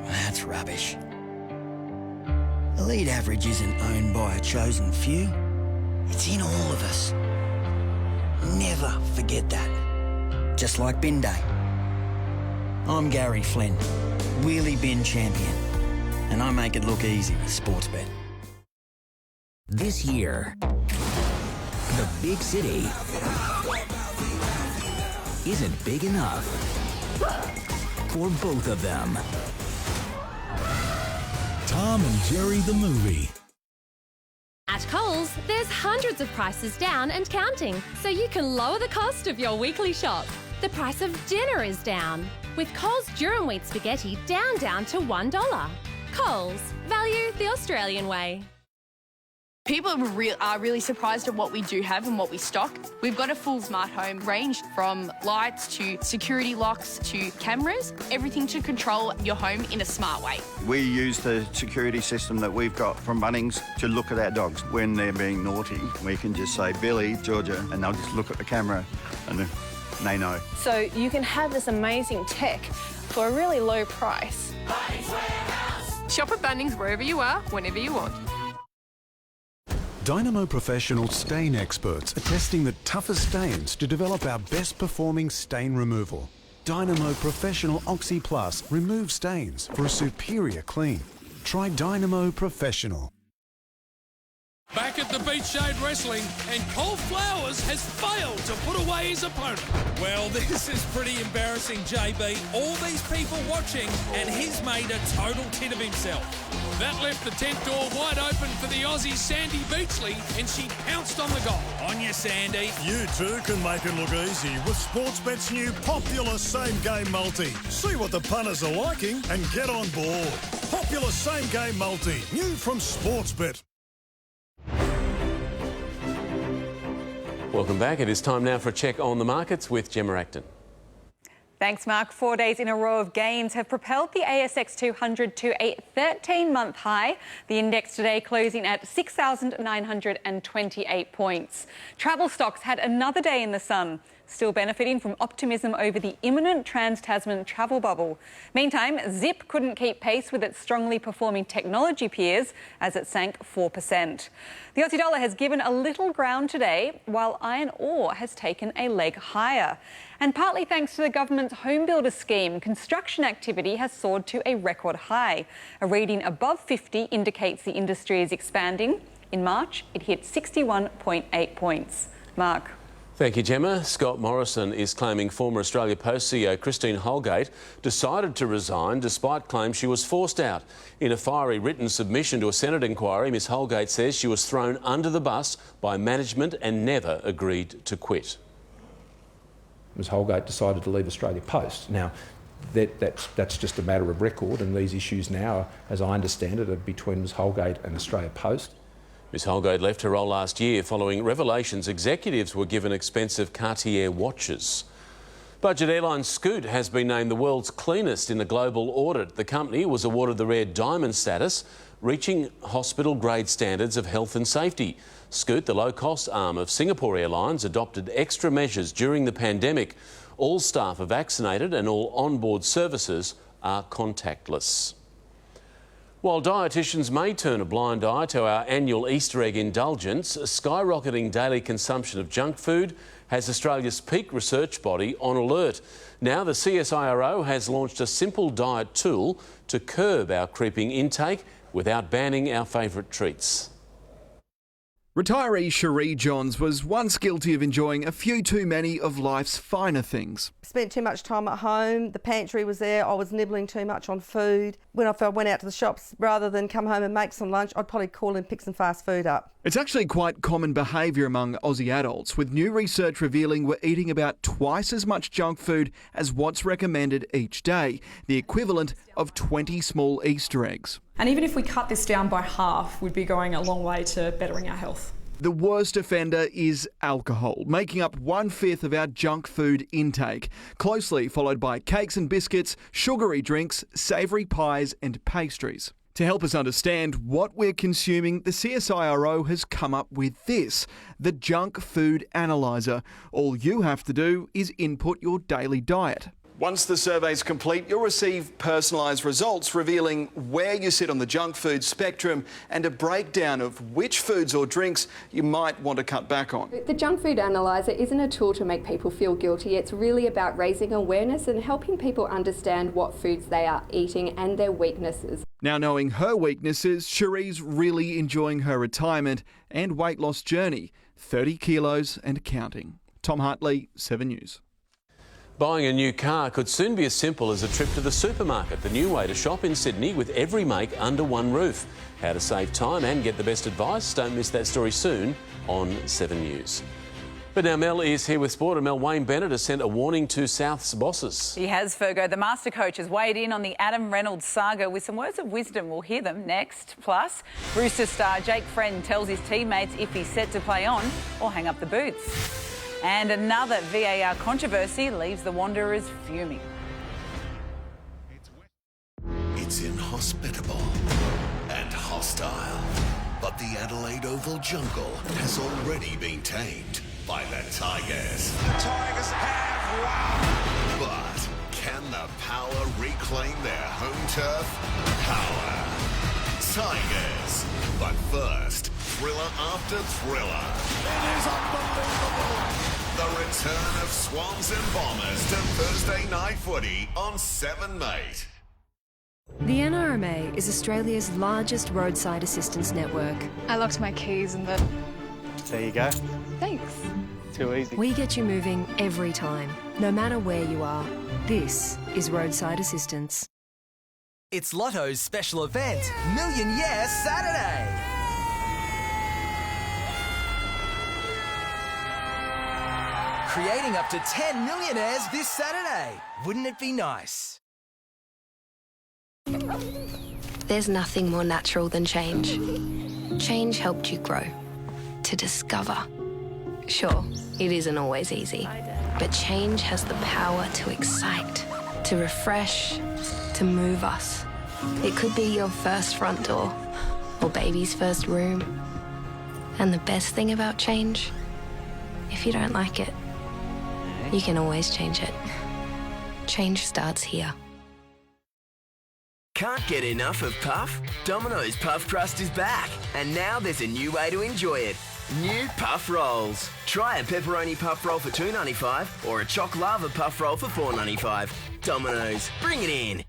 That's rubbish. Elite average isn't owned by a chosen few. It's in all of us. Never forget that. Just like bin day. I'm Gary Flynn, wheelie bin champion, and I make it look easy with Sportsbet. This year, the big city isn't big enough. or both of them. Tom and Jerry the movie. At Coles, there's hundreds of prices down and counting, so you can lower the cost of your weekly shop. The price of dinner is down, with Coles durum wheat spaghetti down to $1. Coles, value the Australian way. People are really surprised at what we do have and what we stock. We've got a full smart home range, from lights to security locks to cameras, everything to control your home in a smart way. We use the security system that we've got from Bunnings to look at our dogs when they're being naughty. We can just say, Billy, Georgia, and they'll just look at the camera and they know. So you can have this amazing tech for a really low price. Shop at Bunnings wherever you are, whenever you want. Dynamo Professional stain experts are testing the toughest stains to develop our best performing stain removal. Dynamo Professional Oxy Plus removes stains for a superior clean. Try Dynamo Professional. Back at the Beach Shade Wrestling, and Cole Flowers has failed to put away his opponent. Well, this is pretty embarrassing, JB. All these people watching, and he's made a total tit of himself. That left the tent door wide open for the Aussie Sandy Beachley, and she pounced on the goal. On you, Sandy. You too can make it look easy with Sportsbet's new popular same-game multi. See what the punters are liking and get on board. Popular same-game multi, new from Sportsbet. Welcome back. It is time now for a check on the markets with Gemma Acton. Thanks, Mark. 4 days in a row of gains have propelled the ASX 200 to a 13-month high. The index today closing at 6,928 points. Travel stocks had another day in the sun, still benefiting from optimism over the imminent Trans-Tasman travel bubble. Meantime, Zip couldn't keep pace with its strongly performing technology peers as it sank 4%. The Aussie dollar has given a little ground today, while iron ore has taken a leg higher. And partly thanks to the government's home builder scheme, construction activity has soared to a record high. A reading above 50 indicates the industry is expanding. In March, it hit 61.8 points. Mark. Thank you, Gemma. Scott Morrison is claiming former Australia Post CEO Christine Holgate decided to resign despite claims she was forced out. In a fiery written submission to a Senate inquiry, Ms Holgate says she was thrown under the bus by management and never agreed to quit. Ms Holgate decided to leave Australia Post. Now, that's just a matter of record, and these issues now, as I understand it, are between Ms Holgate and Australia Post. Ms Holgate left her role last year following revelations executives were given expensive Cartier watches. Budget airline Scoot has been named the world's cleanest in a global audit. The company was awarded the rare diamond status, reaching hospital-grade standards of health and safety. Scoot, the low-cost arm of Singapore Airlines, adopted extra measures during the pandemic. All staff are vaccinated and all onboard services are contactless. While dietitians may turn a blind eye to our annual Easter egg indulgence, skyrocketing daily consumption of junk food has Australia's peak research body on alert. Now the CSIRO has launched a simple diet tool to curb our creeping intake without banning our favourite treats. Retiree Cherie Johns was once guilty of enjoying a few too many of life's finer things. Spent too much time at home, the pantry was there, I was nibbling too much on food. When I went out to the shops, rather than come home and make some lunch, I'd probably call and pick some fast food up. It's actually quite common behaviour among Aussie adults, with new research revealing we're eating about twice as much junk food as what's recommended each day, the equivalent of 20 small Easter eggs. And even if we cut this down by half, we'd be going a long way to bettering our health. The worst offender is alcohol, making up 1/5 of our junk food intake, closely followed by cakes and biscuits, sugary drinks, savoury pies and pastries. To help us understand what we're consuming, the CSIRO has come up with this, the Junk Food Analyzer. All you have to do is input your daily diet. Once the survey's complete, you'll receive personalised results revealing where you sit on the junk food spectrum and a breakdown of which foods or drinks you might want to cut back on. The Junk Food Analyzer isn't a tool to make people feel guilty. It's really about raising awareness and helping people understand what foods they are eating and their weaknesses. Now knowing her weaknesses, Cherie's really enjoying her retirement and weight loss journey, 30 kilos and counting. Tom Hartley, 7 News. Buying a new car could soon be as simple as a trip to the supermarket, the new way to shop in Sydney with every make under one roof. How to save time and get the best advice? Don't miss that story soon on 7 News. But now Mel is here with sport, and Mel, Wayne Bennett has sent a warning to South's bosses. He has, Fergo. The master coach has weighed in on the Adam Reynolds saga with some words of wisdom. We'll hear them next. Plus, Rooster star Jake Friend tells his teammates if he's set to play on or hang up the boots. And another VAR controversy leaves the Wanderers fuming. It's inhospitable and hostile, but the Adelaide Oval jungle has already been tamed by the Tigers. The Tigers have won! But can the Power reclaim their home turf? Power. Tigers. But first, thriller after thriller. It is unbelievable! The return of Swans and Bombers to Thursday Night Footy on 7 Mate. The NRMA is Australia's largest roadside assistance network. I locked my keys in the... There you go. Thanks. Too easy. We get you moving every time, no matter where you are. This is roadside assistance. It's Lotto's special event, Million Year Saturday. Creating up to 10 millionaires this Saturday. Wouldn't it be nice? There's nothing more natural than change. Change helped you grow, to discover. Sure, it isn't always easy, but change has the power to excite, to refresh, to move us. It could be your first front door, or baby's first room. And the best thing about change, if you don't like it, you can always change it. Change starts here. Can't get enough of Puff? Domino's Puff Crust is back, and now there's a new way to enjoy it. New Puff Rolls. Try a pepperoni puff roll for $2.95 or a choc lava puff roll for $4.95. Domino's, bring it in.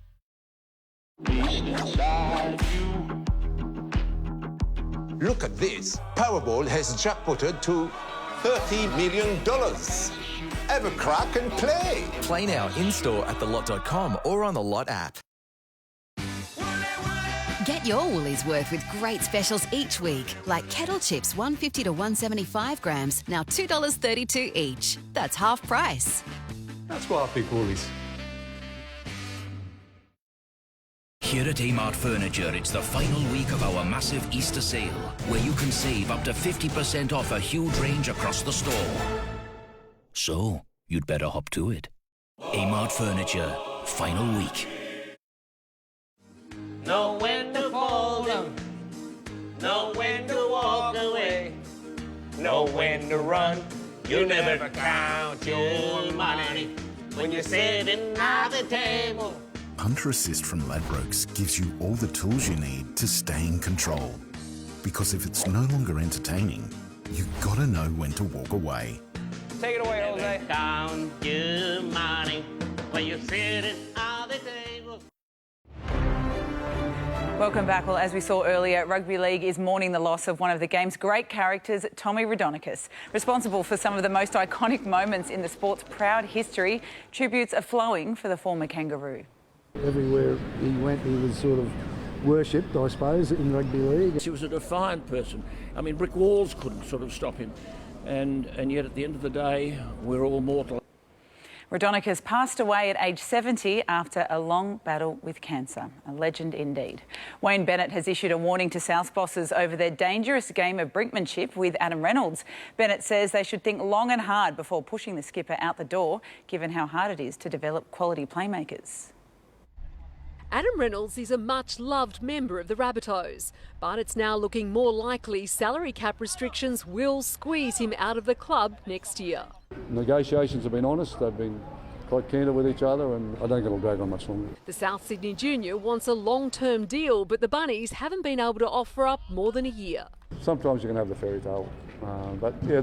Look at this. Powerball has jackpotted to $30 million. Have a crack and play. Play now in-store at thelot.com or on the Lot app. Get your Woolies worth with great specials each week, like kettle chips 150 to 175 grams, now $2.32 each. That's half price. That's why I pick Woolies. Here at Amart Furniture, it's the final week of our massive Easter sale, where you can save up to 50% off a huge range across the store. So, you'd better hop to it. Amart Furniture, final week. Know when to fold them, know when to walk away, know when to run. You never count your money when you're sitting at the table. Punter Assist from Ladbrokes gives you all the tools you need to stay in control. Because if it's no longer entertaining, you've got to know when to walk away. Take it away, Jose. Count your money when you're sitting at the table. Welcome back. Well, as we saw earlier, Rugby League is mourning the loss of one of the game's great characters, Tommy Raudonikis. Responsible for some of the most iconic moments in the sport's proud history, tributes are flowing for the former Kangaroo. Everywhere he went, he was sort of worshipped, I suppose, in rugby league. He was a defiant person. I mean, brick walls couldn't sort of stop him. And yet, at the end of the day, we're all mortal. Raudonikis passed away at age 70 after a long battle with cancer. A legend indeed. Wayne Bennett has issued a warning to South bosses over their dangerous game of brinkmanship with Adam Reynolds. Bennett says they should think long and hard before pushing the skipper out the door, given how hard it is to develop quality playmakers. Adam Reynolds is a much-loved member of the Rabbitohs, but it's now looking more likely salary cap restrictions will squeeze him out of the club next year. Negotiations have been honest, they've been quite candid with each other, and I don't think it'll drag on much longer. The South Sydney junior wants a long-term deal, but the Bunnies haven't been able to offer up more than a year. Sometimes you can have the fairy tale, but yeah,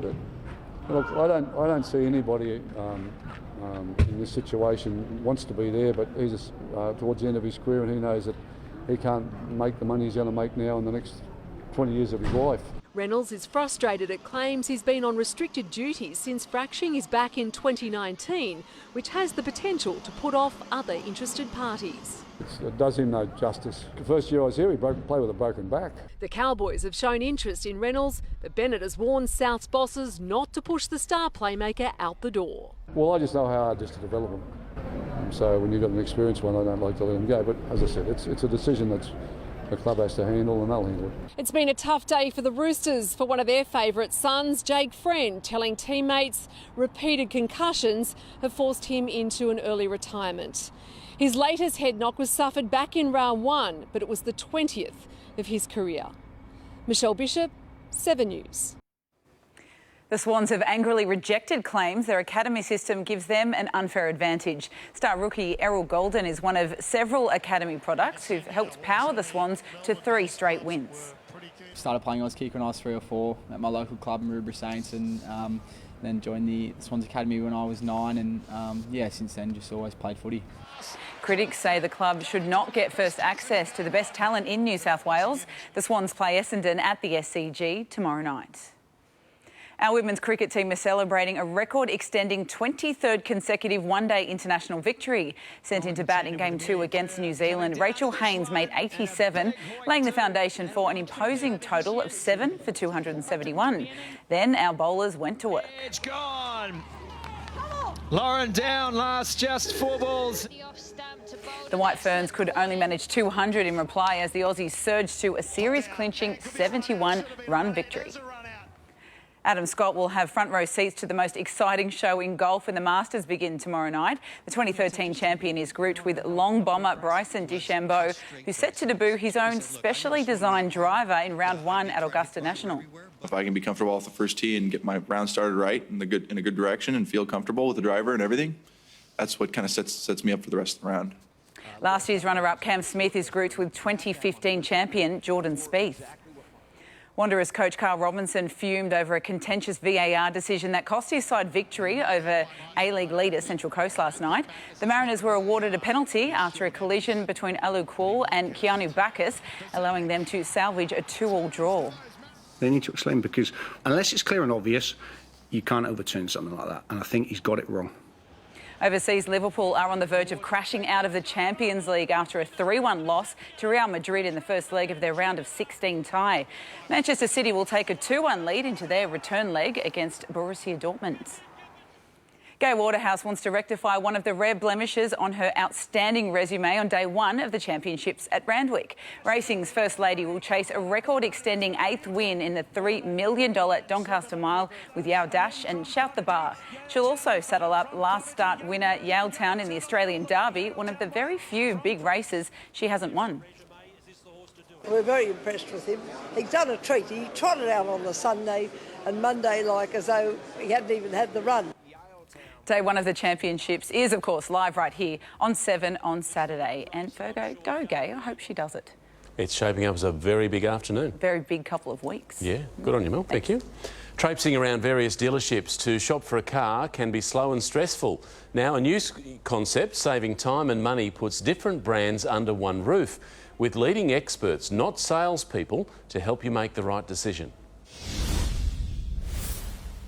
look, I don't see anybody in this situation wants to be there, but he's just, towards the end of his career, and he knows that he can't make the money he's going to make now in the next 20 years of his life. Reynolds is frustrated at claims he's been on restricted duty since fracturing his back in 2019, which has the potential to put off other interested parties. It does him no justice. The first year I was here, he played with a broken back. The Cowboys have shown interest in Reynolds, but Bennett has warned South's bosses not to push the star playmaker out the door. Well, I just know how hard it is to develop them. So when you've got an experienced one, I don't like to let him go. But as I said, it's a decision that the club has to handle, and they'll handle it. It's been a tough day for the Roosters, for one of their favourite sons, Jake Friend, telling teammates repeated concussions have forced him into an early retirement. His latest head knock was suffered back in round 1, but it was the 20th of his career. Michelle Bishop, 7 News. The Swans have angrily rejected claims their academy system gives them an unfair advantage. Star rookie Errol Golden is one of several academy products who've helped power the Swans to 3 straight wins. Started playing Oz kick when I was 3 or 4 at my local club in Maroubra Saints, and then joined the Swans Academy when I was 9, and since then just always played footy. Critics say the club should not get first access to the best talent in New South Wales. The Swans play Essendon at the SCG tomorrow night. Our women's cricket team is celebrating a record-extending 23rd consecutive one-day international victory. Sent into bat in Game 2 against New Zealand, Rachel Haynes made 87, laying the foundation for an imposing total of 7 for 271. Then our bowlers went to work. It's gone. Lauren down last, just 4 balls. The White Ferns could only manage 200 in reply as the Aussies surged to a series-clinching 71-run victory. Adam Scott will have front row seats to the most exciting show in golf when the Masters begin tomorrow night. The 2013 champion is grouped with long bomber Bryson DeChambeau, who's set to debut his own specially designed driver in round 1 at Augusta National. If I can be comfortable off the first tee and get my round started right in a good direction and feel comfortable with the driver and everything, that's what kind of sets me up for the rest of the round. Last year's runner-up Cam Smith is grouped with 2015 champion Jordan Spieth. Wanderers coach Carl Robinson fumed over a contentious VAR decision that cost his side victory over A-League leader Central Coast last night. The Mariners were awarded a penalty after a collision between Alu Kual and Keanu Bacchus, allowing them to salvage a 2-all draw. They need to explain, because unless it's clear and obvious, you can't overturn something like that, and I think he's got it wrong. Overseas, Liverpool are on the verge of crashing out of the Champions League after a 3-1 loss to Real Madrid in the first leg of their round of 16 tie. Manchester City will take a 2-1 lead into their return leg against Borussia Dortmund. Gay Waterhouse wants to rectify one of the rare blemishes on her outstanding resume on day 1 of the championships at Randwick. Racing's First Lady will chase a record-extending 8th win in the $3 million Doncaster Mile with Yao Dash and Shout the Bar. She'll also saddle up last start winner Yaletown in the Australian Derby, one of the very few big races she hasn't won. We're very impressed with him. He's done a treat. He trotted out on the Sunday and Monday like as though he hadn't even had the run. Day 1 of the championships is, of course, live right here on 7 on Saturday. And Fergo, go Gay. I hope she does it. It's shaping up as a very big afternoon. Very big couple of weeks. Yeah, good on you, Mel. Thank you. Traipsing around various dealerships to shop for a car can be slow and stressful. Now, a new concept saving time and money puts different brands under one roof with leading experts, not salespeople, to help you make the right decision.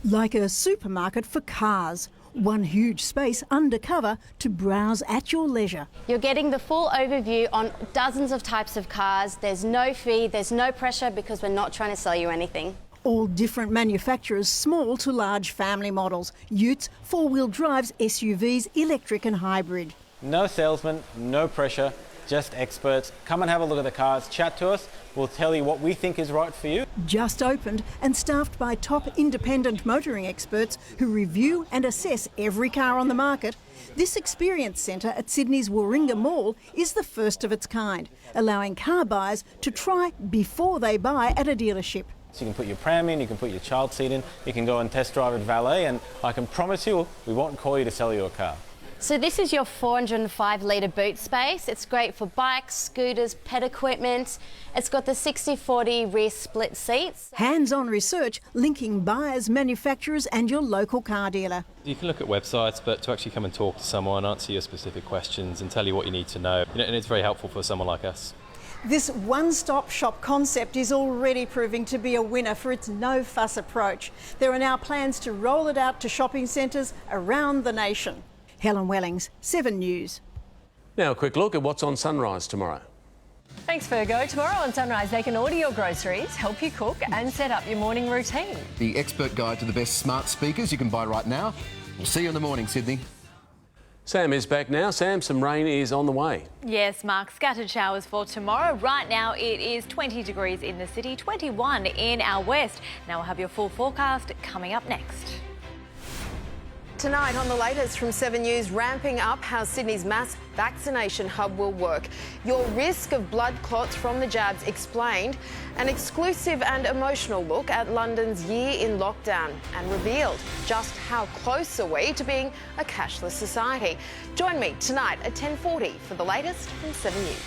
Like a supermarket for cars. One huge space undercover to browse at your leisure. You're getting the full overview on dozens of types of cars. There's no fee, there's no pressure because we're not trying to sell you anything. All different manufacturers, small to large family models, utes, four-wheel drives, SUVs, electric and hybrid. No salesman, no pressure, just experts. Come and have a look at the cars, chat to us. We'll tell you what we think is right for you. Just opened and staffed by top independent motoring experts who review and assess every car on the market, this experience centre at Sydney's Warringah Mall is the first of its kind, allowing car buyers to try before they buy at a dealership. So you can put your pram in, you can put your child seat in, you can go and test drive at valet, and I can promise you we won't call you to sell you a car. So this is your 405 litre boot space. It's great for bikes, scooters, pet equipment. It's got the 60-40 rear split seats. Hands-on research linking buyers, manufacturers and your local car dealer. You can look at websites, but to actually come and talk to someone, answer your specific questions and tell you what you need to know, and it's very helpful for someone like us. This one-stop shop concept is already proving to be a winner for its no-fuss approach. There are now plans to roll it out to shopping centres around the nation. Helen Wellings, 7 News. Now a quick look at what's on Sunrise tomorrow. Thanks, Fergo. Tomorrow on Sunrise, they can order your groceries, help you cook and set up your morning routine. The expert guide to the best smart speakers you can buy right now. We'll see you in the morning, Sydney. Sam is back now. Sam, some rain is on the way. Yes, Mark, scattered showers for tomorrow. Right now it is 20 degrees in the city, 21 in our west. Now we'll have your full forecast coming up next. Tonight on the latest from 7 News, ramping up how Sydney's mass vaccination hub will work. Your risk of blood clots from the jabs explained. An exclusive and emotional look at London's year in lockdown and revealed just how close are we to being a cashless society. Join me tonight at 10:40 for the latest from 7 News.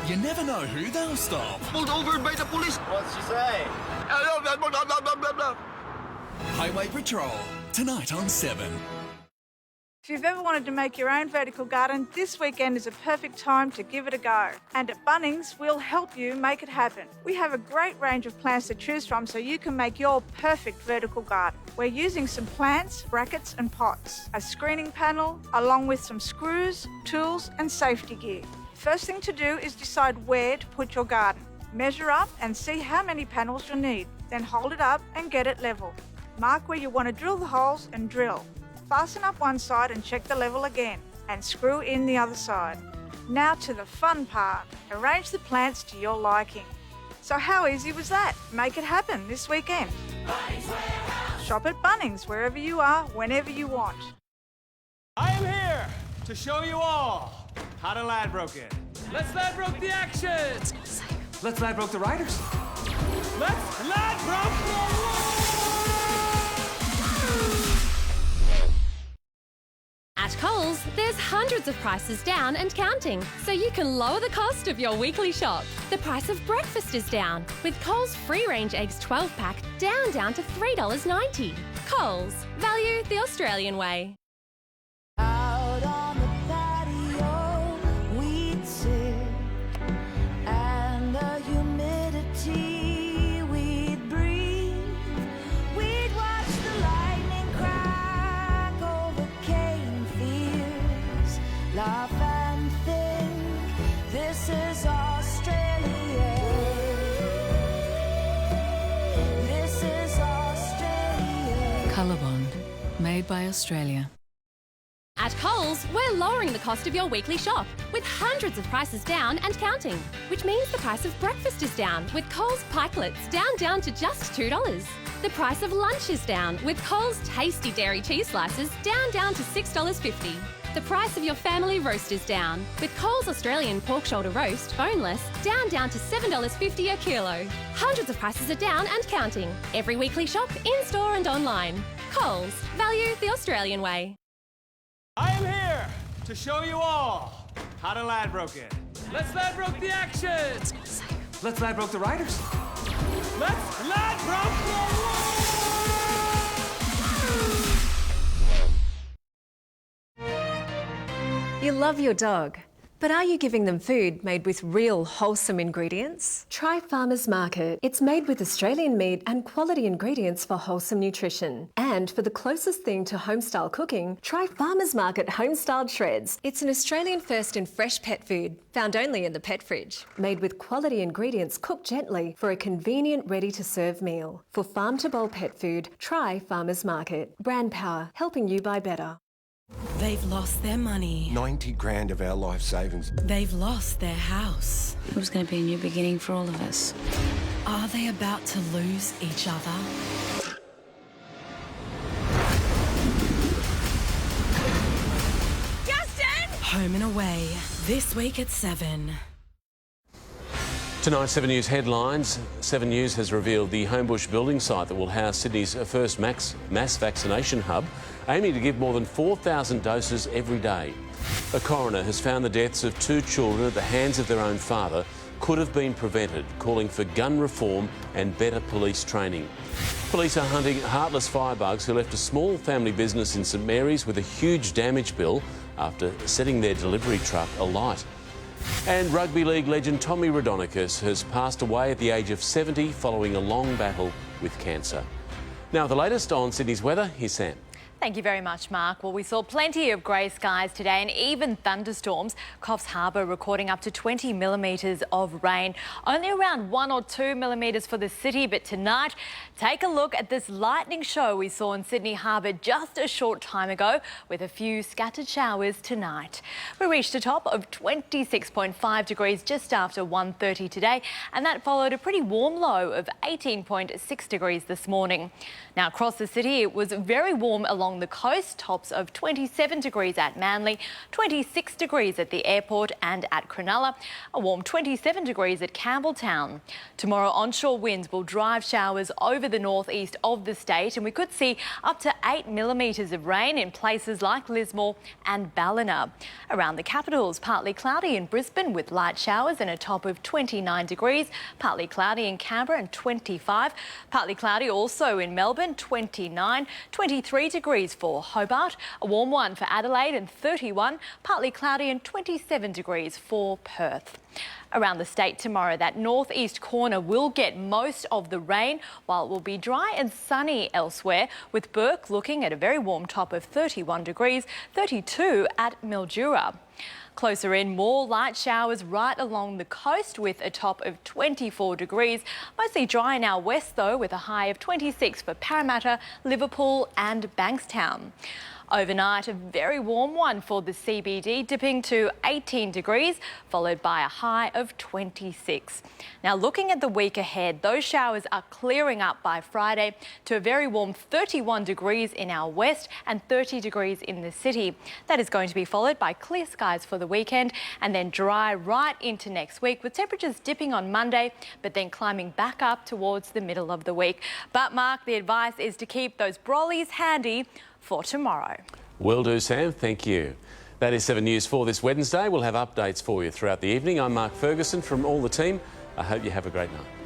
You never know who they'll stop. Pulled over by the police. What's she say? Highway Patrol, tonight on 7. If you've ever wanted to make your own vertical garden, this weekend is a perfect time to give it a go. And at Bunnings, we'll help you make it happen. We have a great range of plants to choose from so you can make your perfect vertical garden. We're using some plants, brackets and pots, a screening panel, along with some screws, tools and safety gear. First thing to do is decide where to put your garden. Measure up and see how many panels you'll need. Then hold it up and get it level. Mark where you want to drill the holes and drill. Fasten up one side and check the level again, and screw in the other side. Now to the fun part. Arrange the plants to your liking. So how easy was that? Make it happen this weekend. Shop at Bunnings wherever you are, whenever you want. I am here to show you all how to Ladbroke it. Let's Ladbroke the action! Let's Ladbroke the riders. Let's Ladbroke the At Coles, there's hundreds of prices down and counting, so you can lower the cost of your weekly shop. The price of breakfast is down, with Coles free-range eggs 12-pack down to $3.90. Coles, value the Australian way. Out on the patio, we'd sit, and the humidity we'd breathe. We'd watch the lightning crack over cane fields, laugh and think, this is Australia. This is Australia. Colorbond, made by Australia. At Coles, we're lowering the cost of your weekly shop with hundreds of prices down and counting, which means the price of breakfast is down with Coles Pikelets down to just $2. The price of lunch is down with Coles Tasty Dairy Cheese Slices down to $6.50. The price of your family roast is down with Coles Australian Pork Shoulder Roast, boneless, down to $7.50 a kilo. Hundreds of prices are down and counting. Every weekly shop, in-store and online. Coles, value the Australian way. I am here to show you all how to Ladbroke it. Let's Ladbroke the action! Let's Ladbroke the riders. Let's Ladbroke the... You love your dog, but are you giving them food made with real wholesome ingredients? Try Farmers Market. It's made with Australian meat and quality ingredients for wholesome nutrition. And for the closest thing to home-style cooking, try Farmers Market Home-Styled Shreds. It's an Australian first in fresh pet food, found only in the pet fridge. Made with quality ingredients cooked gently for a convenient, ready-to-serve meal. For farm-to-bowl pet food, try Farmers Market. Brand power, helping you buy better. They've lost their money. 90 grand of our life savings. They've lost their house. It was going to be a new beginning for all of us. Are they about to lose each other? Justin! Home and Away, this week at 7. Tonight's 7 News headlines. 7 News has revealed the Homebush building site that will house Sydney's first mass vaccination hub, aiming to give more than 4,000 doses every day. A coroner has found the deaths of 2 children at the hands of their own father could have been prevented, calling for gun reform and better police training. Police are hunting heartless firebugs who left a small family business in St Mary's with a huge damage bill after setting their delivery truck alight. And rugby league legend Tommy Raudonikis has passed away at the age of 70 following a long battle with cancer. Now, the latest on Sydney's weather, here's Sam. Thank you very much, Mark. Well, we saw plenty of grey skies today and even thunderstorms. Coffs Harbour recording up to 20 millimetres of rain. Only around 1 or 2 millimetres for the city, but tonight, take a look at this lightning show we saw in Sydney Harbour just a short time ago, with a few scattered showers tonight. We reached a top of 26.5 degrees just after 1:30 today, and that followed a pretty warm low of 18.6 degrees this morning. Now, across the city, it was very warm along the coast, tops of 27 degrees at Manly, 26 degrees at the airport and at Cronulla, a warm 27 degrees at Campbelltown. Tomorrow, onshore winds will drive showers over the northeast of the state, and we could see up to 8 millimetres of rain in places like Lismore and Ballina. Around the capitals, partly cloudy in Brisbane with light showers and a top of 29 degrees, partly cloudy in Canberra and 25, partly cloudy also in Melbourne, 29, 23 degrees for Hobart, a warm one for Adelaide and 31, partly cloudy and 27 degrees for Perth. Around the state tomorrow, that northeast corner will get most of the rain, while it will be dry and sunny elsewhere, with Bourke looking at a very warm top of 31 degrees, 32 at Mildura. Closer in, more light showers right along the coast with a top of 24 degrees. Mostly dry in our west though, with a high of 26 for Parramatta, Liverpool and Bankstown. Overnight, a very warm one for the CBD, dipping to 18 degrees, followed by a high of 26. Now, looking at the week ahead, those showers are clearing up by Friday to a very warm 31 degrees in our west and 30 degrees in the city. That is going to be followed by clear skies for the weekend and then dry right into next week, with temperatures dipping on Monday, but then climbing back up towards the middle of the week. But Mark, the advice is to keep those brollies handy for tomorrow. Will do, Sam. Thank you. That is 7 News for this Wednesday. We'll have updates for you throughout the evening. I'm Mark Ferguson from all the team. I hope you have a great night.